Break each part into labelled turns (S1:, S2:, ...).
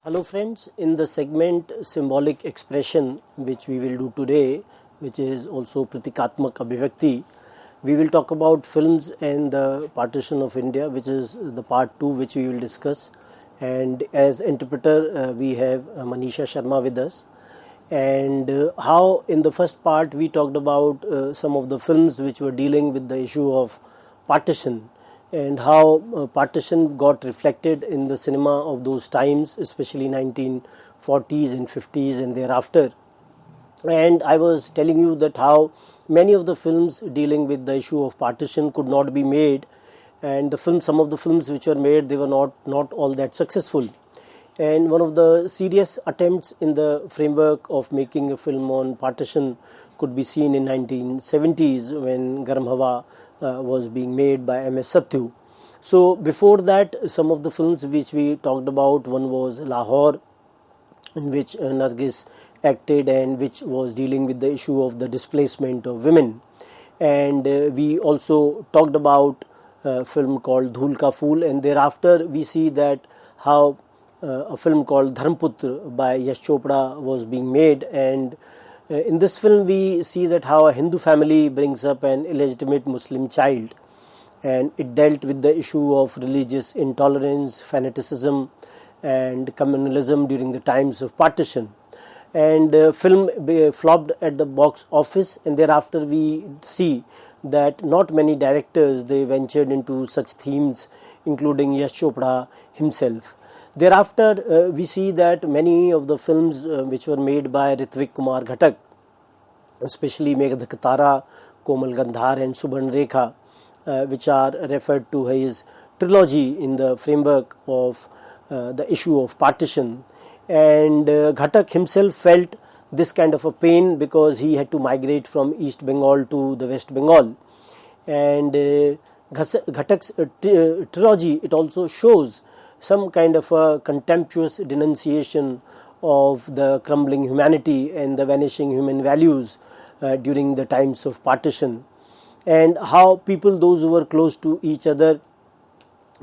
S1: Hello friends, in the segment symbolic expression which we will do today, which is also Pratikatmak Abhivakti, we will talk about films and the partition of India, which is the part 2 which we will discuss. And as interpreter we have Manisha Sharma with us. And how in the first part we talked about some of the films which were dealing with the issue of partition and how partition got reflected in the cinema of those times, especially 1940s and 50s and thereafter. And I was telling you that how many of the films dealing with the issue of partition could not be made, and some of the films which were made, they were not all that successful. And one of the serious attempts in the framework of making a film on partition could be seen in 1970s when Garam Hawa was being made by M.S. Satyu. So before that, some of the films which we talked about, one was Lahore, in which Nargis acted and which was dealing with the issue of the displacement of women. And we also talked about a film called Dhool Ka Phool, and thereafter we see that how a film called Dharmputra by Yash Chopra was being made, and in this film we see that how a Hindu family brings up an illegitimate Muslim child, and it dealt with the issue of religious intolerance, fanaticism and communalism during the times of partition. And film flopped at the box office, and thereafter we see that not many directors they ventured into such themes, including Yash Chopra himself. Thereafter we see that many of the films which were made by Ritvik Kumar Ghatak, especially Meghdha Tara, Komal Gandhar and Subhan Rekha, which are referred to his trilogy in the framework of the issue of partition. And Ghatak himself felt this kind of a pain because he had to migrate from East Bengal to the West Bengal. And Ghatak's trilogy, it also shows some kind of a contemptuous denunciation of the crumbling humanity and the vanishing human values during the times of partition, and how people, those who were close to each other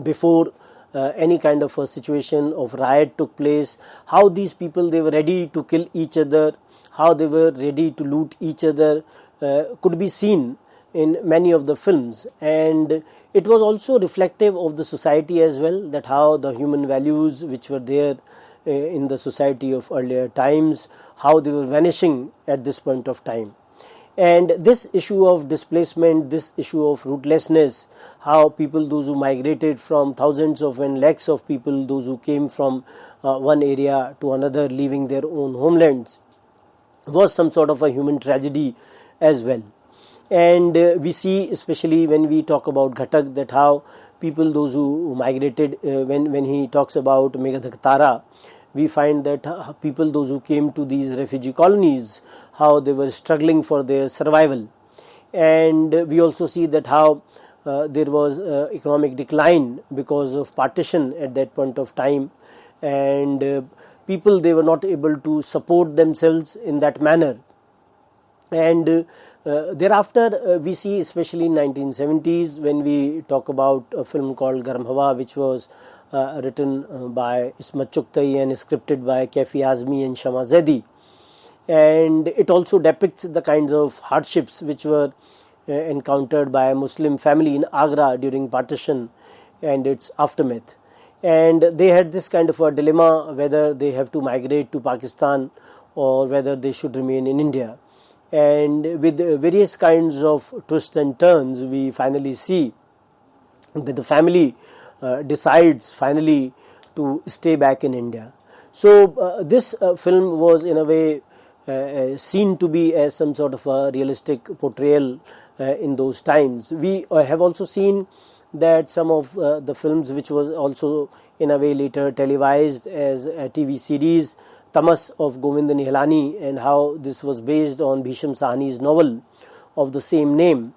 S1: before any kind of a situation of riot took place, how these people they were ready to kill each other, how they were ready to loot each other, could be seen in many of the films. And it was also reflective of the society as well, that how the human values which were there in the society of earlier times, how they were vanishing at this point of time. And this issue of displacement, this issue of rootlessness, how people, those who migrated from thousands of and lakhs of people, those who came from one area to another, leaving their own homelands, was some sort of a human tragedy as well. And we see, especially when we talk about Ghatak, that how people, those who migrated, when he talks about Meghdha Tara, we find that people, those who came to these refugee colonies, how they were struggling for their survival. And we also see that how there was economic decline because of partition at that point of time, and people, they were not able to support themselves in that manner. And thereafter we see, especially in 1970s, when we talk about a film called Garam Hawa, which was written by Ismat Chugtai and scripted by Kaifi Azmi and Shama Zaidi. And it also depicts the kinds of hardships which were encountered by a Muslim family in Agra during partition and its aftermath. And they had this kind of a dilemma whether they have to migrate to Pakistan or whether they should remain in India. And with various kinds of twists and turns, we finally see that the family decides finally to stay back in India. So this film was in a way seen to be as some sort of a realistic portrayal in those times. We have also seen that some of the films which was also in a way later televised as a TV series, Tamas of Govind Nihalani, and how this was based on Bhisham Sahni's novel of the same name.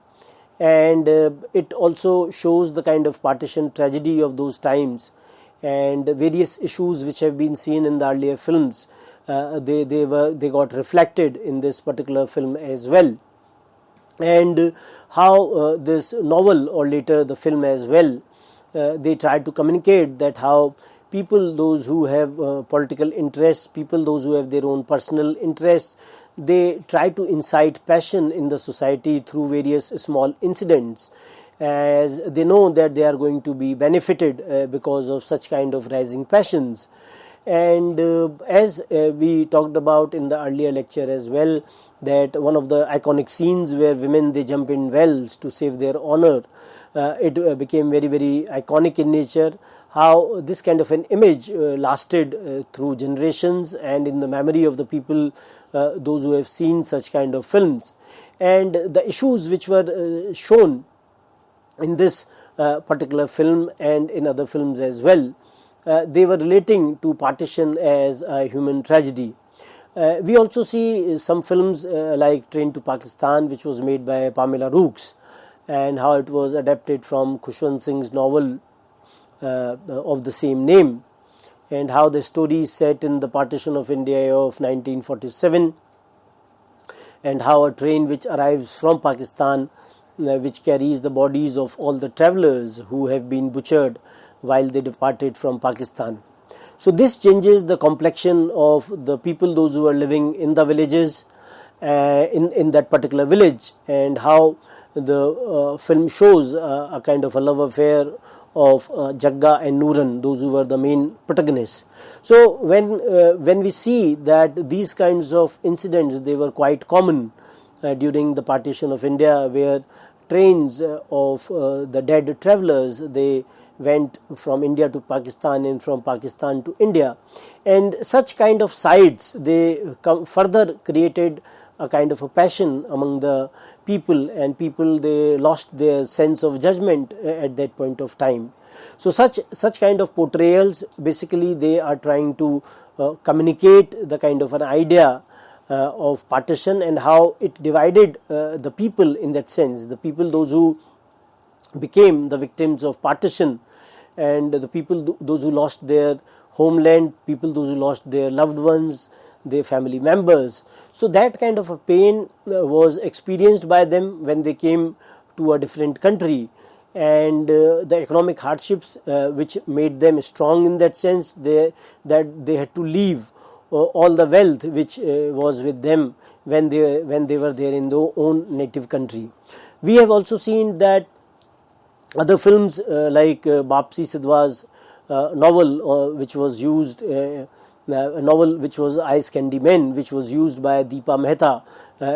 S1: And it also shows the kind of partition tragedy of those times and various issues which have been seen in the earlier films. They got reflected in this particular film as well. And how this novel, or later the film as well, they tried to communicate that how people those who have political interests, people those who have their own personal interests, they try to incite passion in the society through various small incidents, as they know that they are going to be benefited because of such kind of rising passions. And as we talked about in the earlier lecture as well, that one of the iconic scenes where women, they jump in wells to save their honor, it became very, very iconic in nature. How this kind of an image lasted through generations and in the memory of the people, those who have seen such kind of films. And the issues which were shown in this particular film and in other films as well, they were relating to partition as a human tragedy. We also see some films like Train to Pakistan, which was made by Pamela Rooks, and how it was adapted from Khushwant Singh's novel of the same name, and how the story is set in the partition of India of 1947, and how a train which arrives from Pakistan, which carries the bodies of all the travelers who have been butchered while they departed from Pakistan. So this changes the complexion of the people, those who are living in the villages, in that particular village, and how the film shows a kind of a love affair of Jagga and Nooran, those who were the main protagonists. So when we see that these kinds of incidents, they were quite common during the partition of India, where trains of the dead travelers, they went from India to Pakistan and from Pakistan to India, and such kind of sites, they further created a kind of a passion among the people, and people, they lost their sense of judgment at that point of time. So such kind of portrayals, basically they are trying to communicate the kind of an idea of partition and how it divided the people in that sense, the people those who became the victims of partition, and the people those who lost their homeland, people those who lost their loved ones, their family members. So that kind of a pain was experienced by them when they came to a different country, and the economic hardships which made them strong in that sense, that they had to leave all the wealth which was with them when they were there in their own native country. We have also seen that other films like Bapsi Sidhwa's novel, which was used, a novel which was Ice Candy Men, which was used by Deepa Mehta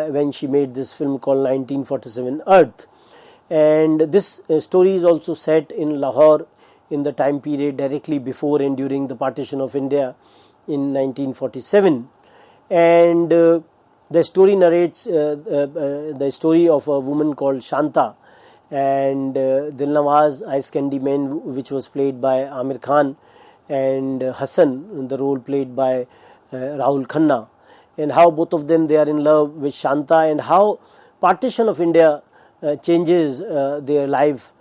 S1: when she made this film called 1947 Earth. And this story is also set in Lahore in the time period directly before and during the partition of India in 1947. And the story narrates the story of a woman called Shanta, and Dilnawaz, Ice Candy Man, which was played by Amir Khan, and Hassan, the role played by Rahul Khanna, and how both of them, they are in love with Shanta, and how partition of India changes their life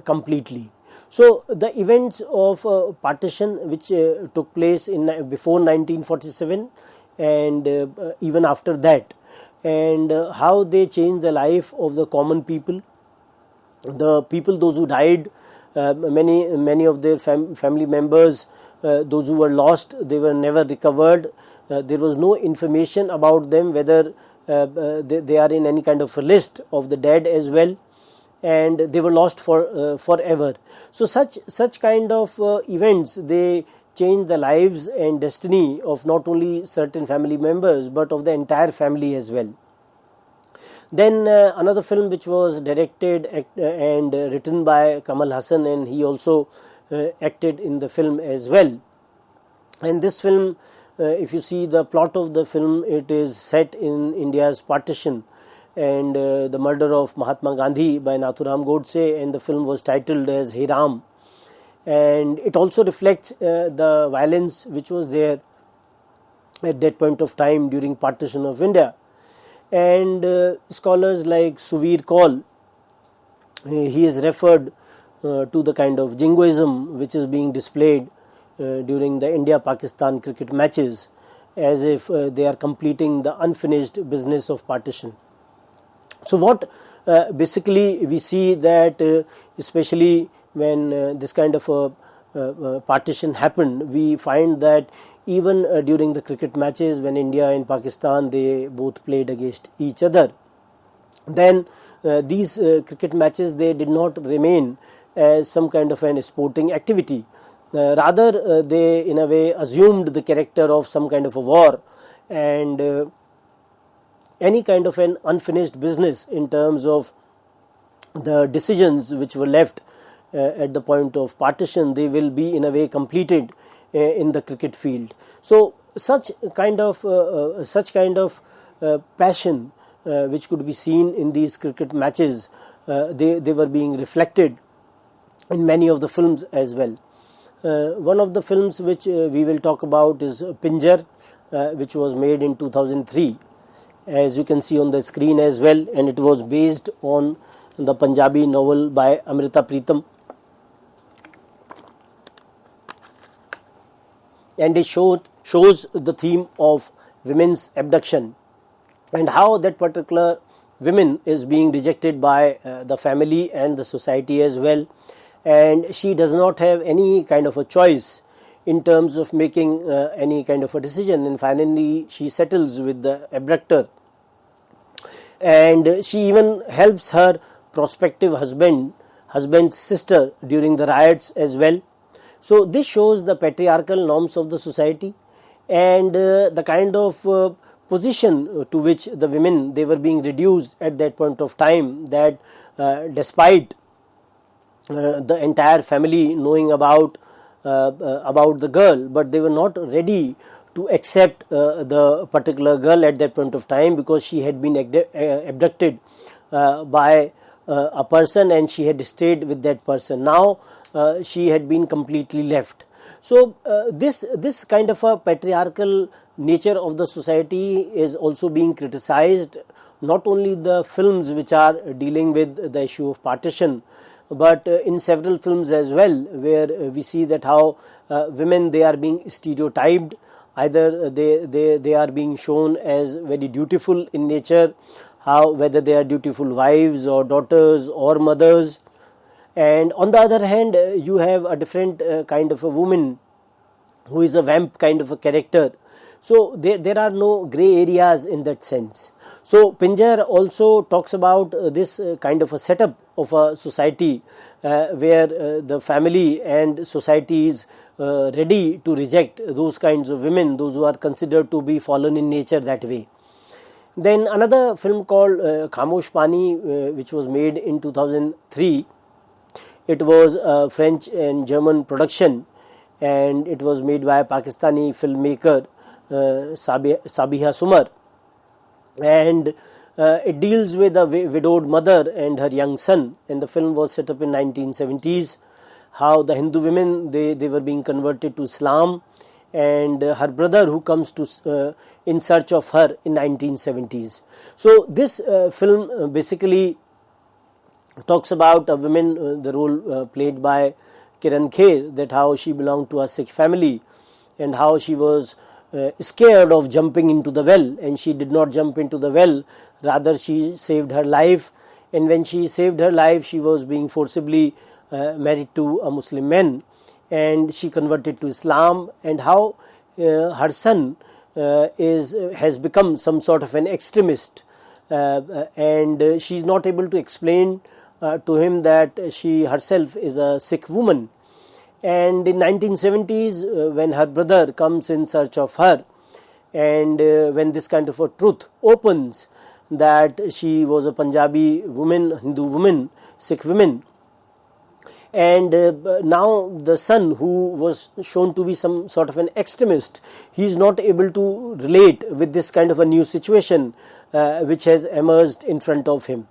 S1: completely. So the events of partition which took place in before 1947 and even after that, and how they changed the life of the common people, the people those who died, many of their family members, those who were lost, they were never recovered. There was no information about them, whether they are in any kind of a list of the dead as well, and they were lost forever. So such kind of events, they change the lives and destiny of not only certain family members but of the entire family as well. Then another film which was directed and written by Kamal Hassan, and he also acted in the film as well. And this film, if you see the plot of the film, it is set in India's partition and the murder of Mahatma Gandhi by Nathuram Godse, and the film was titled as Hey Ram. And it also reflects the violence which was there at that point of time during partition of India. And scholars like Suvir Kaul, he is referred to the kind of jingoism which is being displayed during the India-Pakistan cricket matches, as if they are completing the unfinished business of partition. So what basically we see that especially when this kind of partition happened, we find that even during the cricket matches when India and Pakistan they both played against each other, then these cricket matches they did not remain as some kind of an sporting activity. Rather, they in a way assumed the character of some kind of a war, and any kind of an unfinished business in terms of the decisions which were left at the point of partition, they will be in a way completed in the cricket field. So such kind of passion which could be seen in these cricket matches, they were being reflected in many of the films as well. One of the films which we will talk about is Pinjar, which was made in 2003, as you can see on the screen as well, and it was based on the Punjabi novel by Amrita Pritam, and it shows the theme of women's abduction and how that particular woman is being rejected by the family and the society as well, and she does not have any kind of a choice in terms of making any kind of a decision, and finally she settles with the abductor, and she even helps her prospective husband's sister during the riots as well. So this shows the patriarchal norms of the society and the kind of position to which the women they were being reduced at that point of time, that despite the entire family knowing about the girl, but they were not ready to accept the particular girl at that point of time, because she had been abducted by a person and she had stayed with that person. Now she had been completely left. So this kind of a patriarchal nature of the society is also being criticized, not only the films which are dealing with the issue of partition, but in several films as well, where we see that how women they are being stereotyped. Either they are being shown as very dutiful in nature, whether they are dutiful wives or daughters or mothers, and on the other hand you have a different kind of a woman who is a vamp kind of a character. So there are no grey areas in that sense. So Pinjar also talks about this kind of a setup of a society where the family and society is ready to reject those kinds of women, those who are considered to be fallen in nature that way. Then another film called Khamosh Pani, which was made in 2003. It was a French and German production, and it was made by a Pakistani filmmaker Sabiha Sumar, and it deals with a widowed mother and her young son, and the film was set up in 1970s, how the Hindu women they were being converted to Islam, and her brother who comes to in search of her in 1970s. So this film basically talks about a woman, the role played by Kiran Kher, that how she belonged to a Sikh family and how she was scared of jumping into the well, and she did not jump into the well, rather she saved her life, and when she saved her life she was being forcibly married to a Muslim man, and she converted to Islam, and how her son has become some sort of an extremist, and she is not able to explain to him that she herself is a Sikh woman. And in 1970s when her brother comes in search of her, and when this kind of a truth opens that she was a Punjabi woman, Hindu woman, Sikh woman, and now the son who was shown to be some sort of an extremist, he is not able to relate with this kind of a new situation which has emerged in front of him.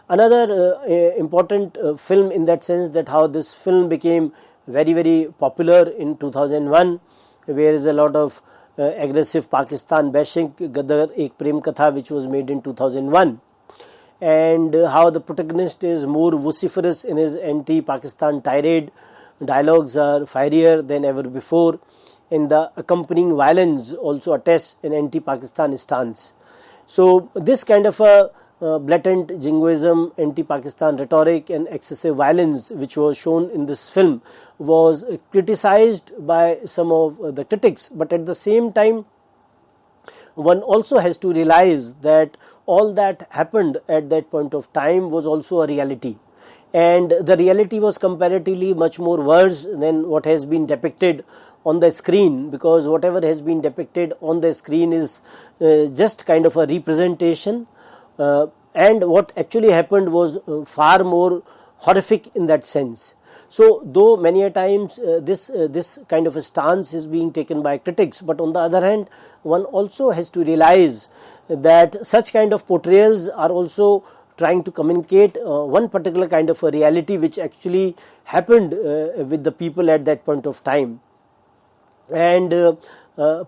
S1: Another important film in that sense, that how this film became very, very popular in 2001, where is a lot of aggressive Pakistan bashing, Gadar Ek Prem Katha, which was made in 2001, and how the protagonist is more vociferous in his anti-Pakistan tirade, dialogues are fierier than ever before, and the accompanying violence also attests an anti-Pakistan stance. So this kind of a blatant jingoism, anti-Pakistan rhetoric and excessive violence which was shown in this film was criticized by some of the critics, but at the same time one also has to realize that all that happened at that point of time was also a reality, and the reality was comparatively much more worse than what has been depicted on the screen, because whatever has been depicted on the screen is just kind of a representation, and what actually happened was far more horrific in that sense. So though many a times this kind of a stance is being taken by critics, but on the other hand one also has to realize that such kind of portrayals are also trying to communicate one particular kind of a reality which actually happened with the people at that point of time. And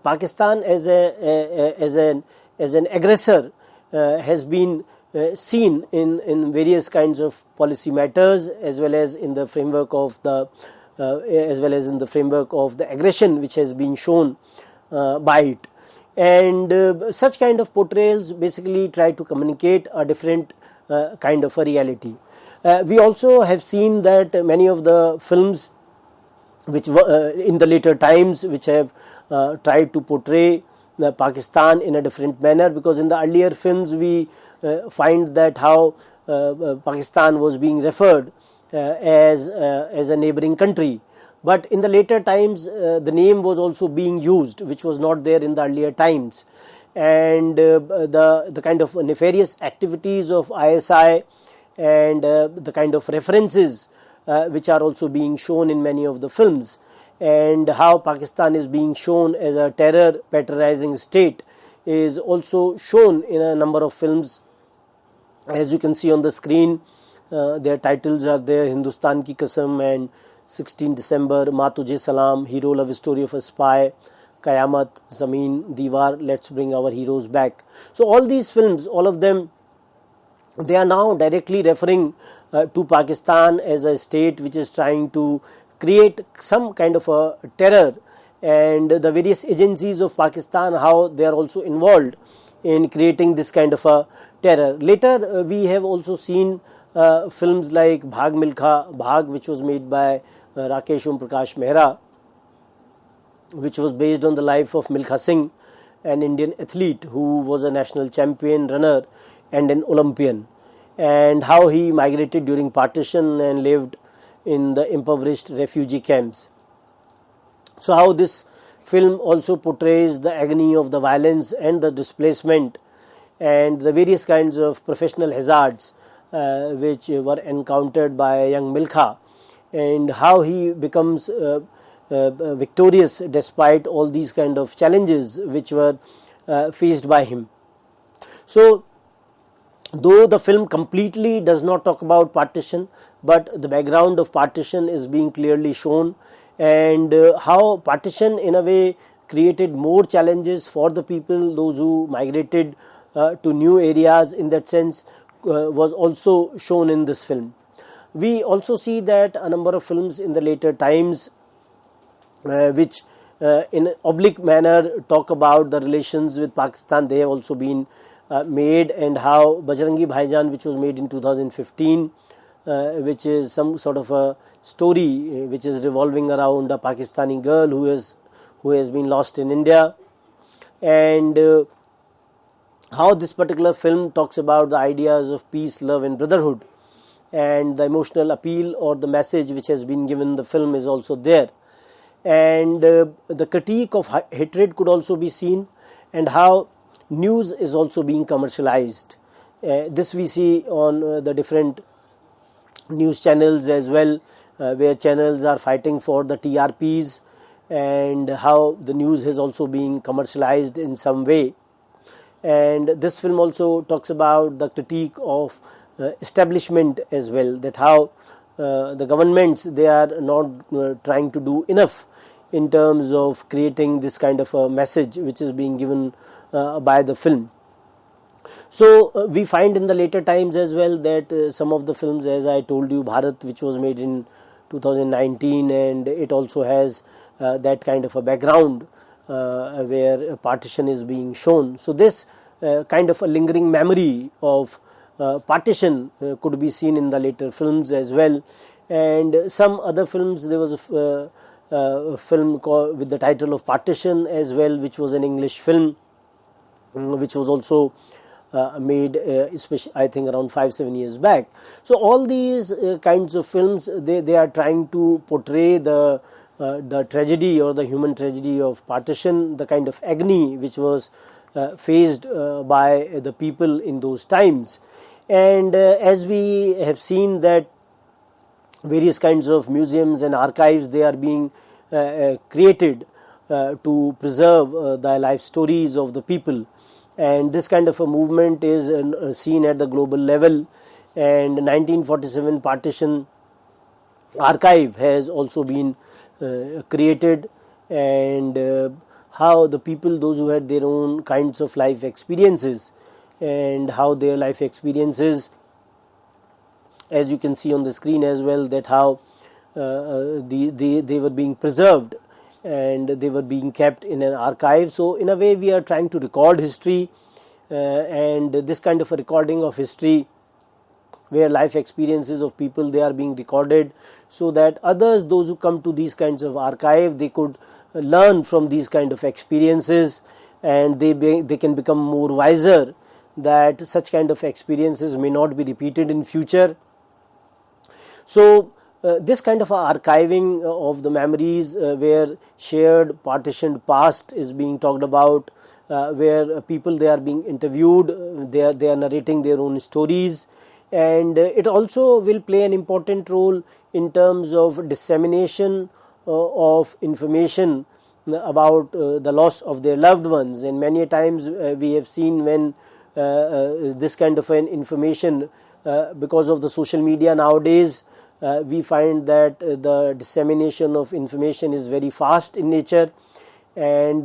S1: Pakistan as an aggressor has been seen in various kinds of policy matters, as well as in the framework of the aggression which has been shown by it. And such kind of portrayals basically try to communicate a different kind of a reality. We also have seen that many of the films which in the later times which have tried to portray Pakistan in a different manner, because in the earlier films we find that how Pakistan was being referred as a neighboring country, but in the later times the name was also being used, which was not there in the earlier times, and the kind of nefarious activities of ISI and the kind of references which are also being shown in many of the films, and how Pakistan is being shown as a terror patronizing state is also shown in a number of films. As you can see on the screen, their titles are there: Hindustan Ki Kasam and 16 December, Ma Tujhe Salam, Hero Love Story of a Spy, Qayamat, Zameen, Diwar, Let's Bring Our Heroes Back. So all these films, all of them, they are now directly referring to Pakistan as a state which is trying to create some kind of a terror, and the various agencies of Pakistan, how they are also involved in creating this kind of a terror. Later we have also seen films like Bhag Milkha Bhag, which was made by Rakesh Om Prakash Mehra, which was based on the life of Milkha Singh, an Indian athlete who was a national champion runner and an Olympian, and how he migrated during partition and lived in the impoverished refugee camps. So how this film also portrays the agony of the violence and the displacement and the various kinds of professional hazards which were encountered by young Milkha, and how he becomes victorious despite all these kind of challenges which were faced by him. So though the film completely does not talk about partition, but the background of partition is being clearly shown, and how partition in a way created more challenges for the people, those who migrated to new areas in that sense, was also shown in this film. We also see that a number of films in the later times which in an oblique manner talk about the relations with Pakistan, they have also been made, and how Bajrangi Bhaijaan, which was made in 2015, which is some sort of a story which is revolving around a Pakistani girl who has been lost in India, and how this particular film talks about the ideas of peace, love and brotherhood, and the emotional appeal or the message which has been given in the film is also there, and the critique of hatred could also be seen, and how news is also being commercialized. This we see on the different news channels as well, where channels are fighting for the TRPs, and how the news has also been commercialized in some way. And this film also talks about the critique of establishment as well, that how the governments, they are not trying to do enough in terms of creating this kind of a message which is being given by the film. So we find in the later times as well that some of the films, as I told you, Bharat, which was made in 2019, and it also has that kind of a background where partition is being shown. So this kind of a lingering memory of partition could be seen in the later films as well. And some other films, there was a film called with the title of Partition as well, which was an English film, which was also made, especially I think around 5-7 years back. So all these kinds of films, they are trying to portray the tragedy or the human tragedy of partition, the kind of agony which was faced by the people in those times. And as we have seen that various kinds of museums and archives, they are being created to preserve the life stories of the people, and this kind of a movement is seen at the global level. And 1947 partition archive has also been created, and how the people, those who had their own kinds of life experiences, and how their life experiences, as you can see on the screen as well, that how they were being preserved and they were being kept in an archive. So in a way we are trying to record history, and this kind of a recording of history where life experiences of people, they are being recorded, so that others, those who come to these kinds of archive, they could learn from these kind of experiences, and they can become more wiser that such kind of experiences may not be repeated in future. So this kind of archiving of the memories, where shared partitioned past is being talked about, where people, they are being interviewed, they are narrating their own stories, and it also will play an important role in terms of dissemination of information about the loss of their loved ones. And many times we have seen when this kind of an information, because of the social media nowadays, we find that the dissemination of information is very fast in nature, and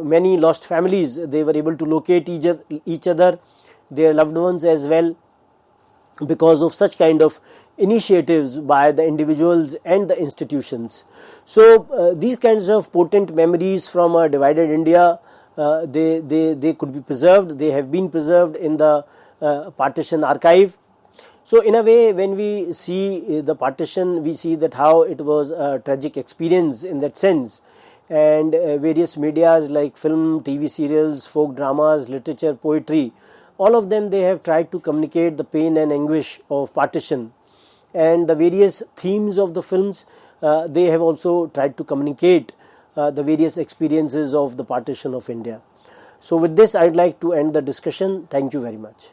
S1: many lost families, they were able to locate each other, their loved ones as well, because of such kind of initiatives by the individuals and the institutions. So these kinds of potent memories from a divided India, they could be preserved, they have been preserved in the partition archive. So in a way, when we see the partition, we see that how it was a tragic experience in that sense, and various medias like film, TV serials, folk dramas, literature, poetry, all of them, they have tried to communicate the pain and anguish of partition, and the various themes of the films, they have also tried to communicate the various experiences of the partition of India. So with this, I'd like to end the discussion. Thank you very much.